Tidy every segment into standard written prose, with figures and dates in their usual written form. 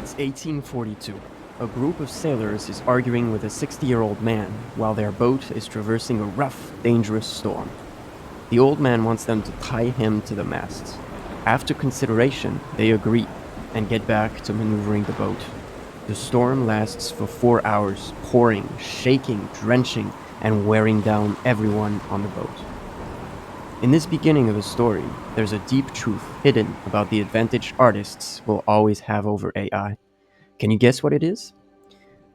It's 1842. A group of sailors is arguing with a 60-year-old man while their boat is traversing a rough, dangerous storm. The old man wants them to tie him to the mast. After consideration, they agree and get back to maneuvering the boat. The storm lasts for 4 hours, pouring, shaking, drenching, and wearing down everyone on the boat. In this beginning of the story, there's a deep truth hidden about the advantage artists will always have over AI. Can you guess what it is?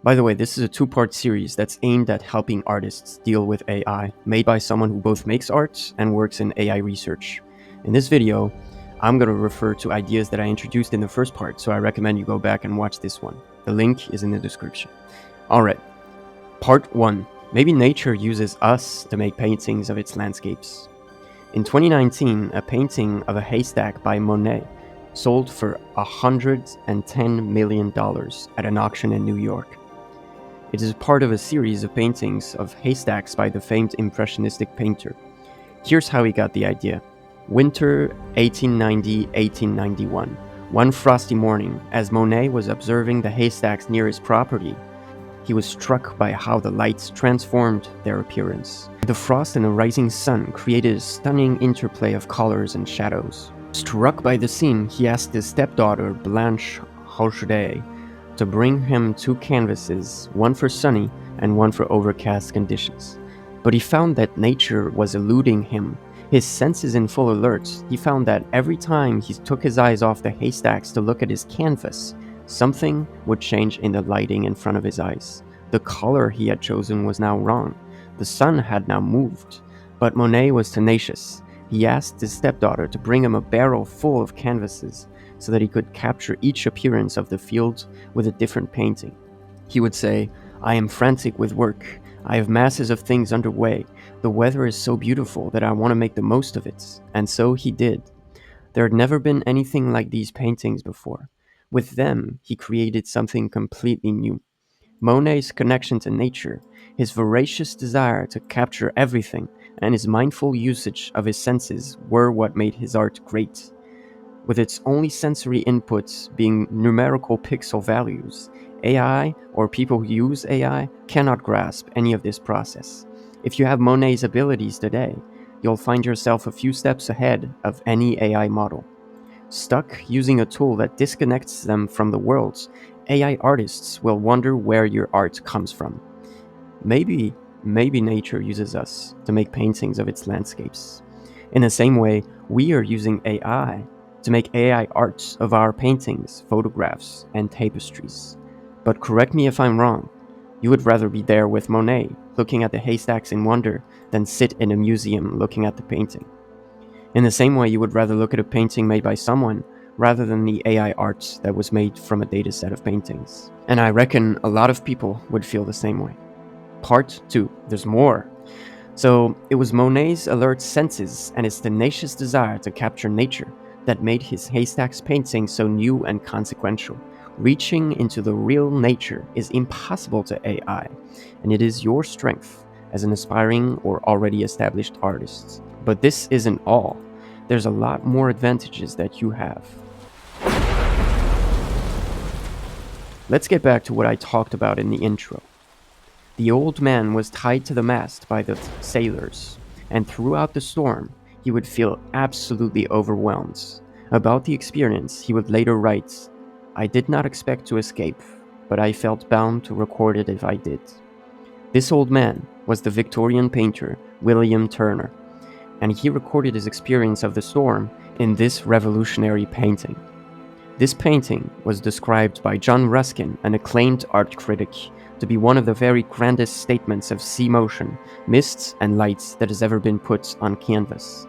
By the way, this is a two-part series that's aimed at helping artists deal with AI, made by someone who both makes art and works in AI research. In this video, I'm going to refer to ideas that I introduced in the first part, so I recommend you go back and watch this one. The link is in the description. Alright, part 1. Maybe nature uses us to make paintings of its landscapes. In 2019, a painting of a haystack by Monet sold for $110 million at an auction in New York. It is part of a series of paintings of haystacks by the famed Impressionistic painter. Here's how he got the idea. Winter 1890-1891. One frosty morning, as Monet was observing the haystacks near his property, he was struck by how the lights transformed their appearance. The frost and the rising sun created a stunning interplay of colors and shadows. Struck by the scene, he asked his stepdaughter, Blanche Haucheday, to bring him 2 canvases, one for sunny and one for overcast conditions. But he found that nature was eluding him. His senses in full alert, he found that every time he took his eyes off the haystacks to look at his canvas, something would change in the lighting in front of his eyes. The color he had chosen was now wrong. The sun had now moved. But Monet was tenacious. He asked his stepdaughter to bring him a barrel full of canvases so that he could capture each appearance of the field with a different painting. He would say, "I am frantic with work. I have masses of things underway. The weather is so beautiful that I want to make the most of it." And so he did. There had never been anything like these paintings before. With them, he created something completely new. Monet's connection to nature, his voracious desire to capture everything, and his mindful usage of his senses were what made his art great. With its only sensory inputs being numerical pixel values, AI, or people who use AI, cannot grasp any of this process. If you have Monet's abilities today, you'll find yourself a few steps ahead of any AI model. Stuck using a tool that disconnects them from the world, AI artists will wonder where your art comes from. Maybe nature uses us to make paintings of its landscapes. In the same way, we are using AI to make AI art of our paintings, photographs, and tapestries. But correct me if I'm wrong, you would rather be there with Monet, looking at the haystacks in wonder, than sit in a museum looking at the painting. In the same way, you would rather look at a painting made by someone rather than the AI art that was made from a dataset of paintings. And I reckon a lot of people would feel the same way. Part 2. There's more. So, it was Monet's alert senses and his tenacious desire to capture nature that made his haystacks painting so new and consequential. Reaching into the real nature is impossible to AI, and it is your strength as an aspiring or already established artist. But this isn't all. There's a lot more advantages that you have. Let's get back to what I talked about in the intro. The old man was tied to the mast by the sailors, and throughout the storm, he would feel absolutely overwhelmed. About the experience, he would later write, "I did not expect to escape, but I felt bound to record it if I did." This old man was the Victorian painter William Turner, and he recorded his experience of the storm in this revolutionary painting. This painting was described by John Ruskin, an acclaimed art critic, to be one of the very grandest statements of sea motion, mists, and lights that has ever been put on canvas.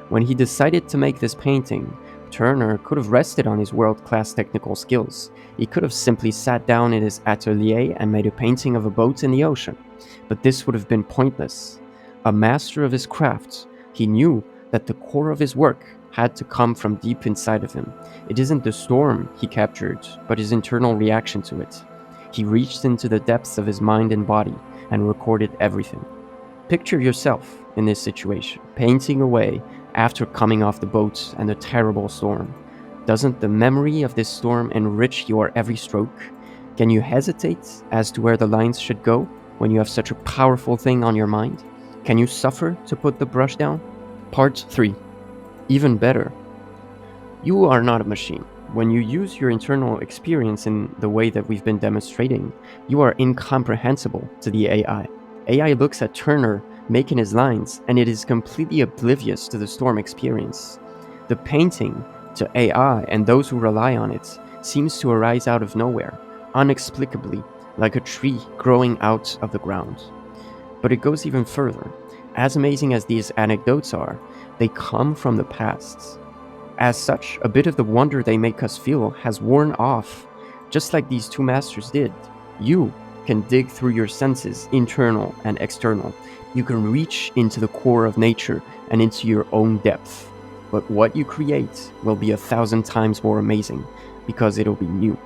When he decided to make this painting, Turner could have rested on his world-class technical skills. He could have simply sat down in his atelier and made a painting of a boat in the ocean. But this would have been pointless. A master of his craft, he knew that the core of his work had to come from deep inside of him. It isn't the storm he captured, but his internal reaction to it. He reached into the depths of his mind and body and recorded everything. Picture yourself in this situation, painting away after coming off the boat and a terrible storm. Doesn't the memory of this storm enrich your every stroke? Can you hesitate as to where the lines should go when you have such a powerful thing on your mind? Can you suffer to put the brush down? Part 3. Even better. You are not a machine. When you use your internal experience in the way that we've been demonstrating, you are incomprehensible to the AI. AI looks at Turner making his lines, and it is completely oblivious to the storm experience. The painting, to AI and those who rely on it, seems to arise out of nowhere, inexplicably, like a tree growing out of the ground. But it goes even further. As amazing as these anecdotes are, they come from the past. As such, a bit of the wonder they make us feel has worn off, just like these two masters did. You can dig through your senses, internal and external. You can reach into the core of nature and into your own depth. But what you create will be 1,000 times more amazing, because it'll be new.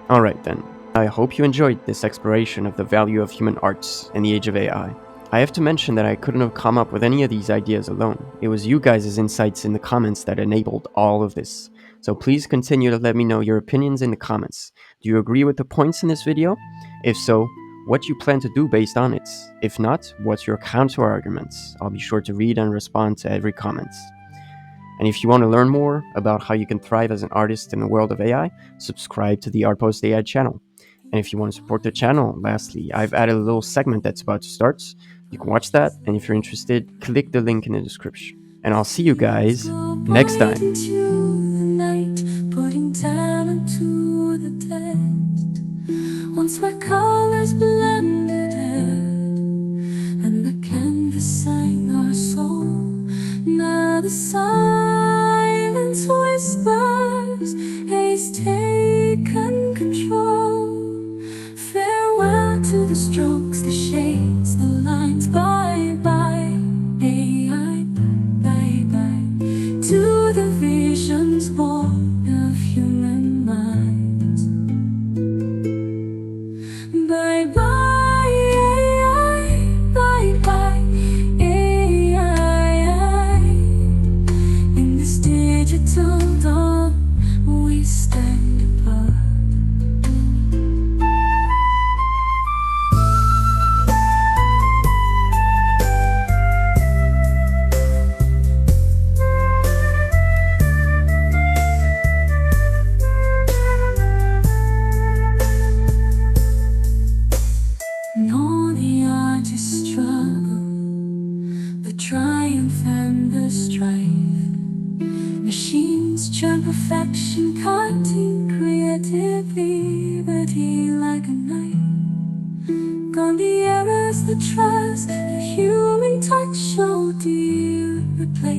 Alright then, I hope you enjoyed this exploration of the value of human arts in the age of AI. I have to mention that I couldn't have come up with any of these ideas alone. It was you guys' insights in the comments that enabled all of this. So please continue to let me know your opinions in the comments. Do you agree with the points in this video? If so, what you plan to do based on it? If not, what's your counter arguments? I'll be sure to read and respond to every comment. And if you want to learn more about how you can thrive as an artist in the world of AI, subscribe to the Artpost AI channel. And if you want to support the channel, lastly, I've added a little segment that's about to start. You can watch that, and if you're interested, click the link in the description. And I'll see you guys next time. Putting talent to the test. Once where colors blended and the canvas sang our soul. Now the silence whispers, haste taken control. Farewell to the strokes, the shades, the lines. Bye bye, AI. Bye bye to the visions born of human minds. Bye bye, AI. Bye bye, AI. In this digital dawn, we stand apart. Know the artist's struggle, the triumph and the strife. Machines churn perfection, cutting creativity like a knife. Gone the errors, the trust, the human touch, oh dear, replace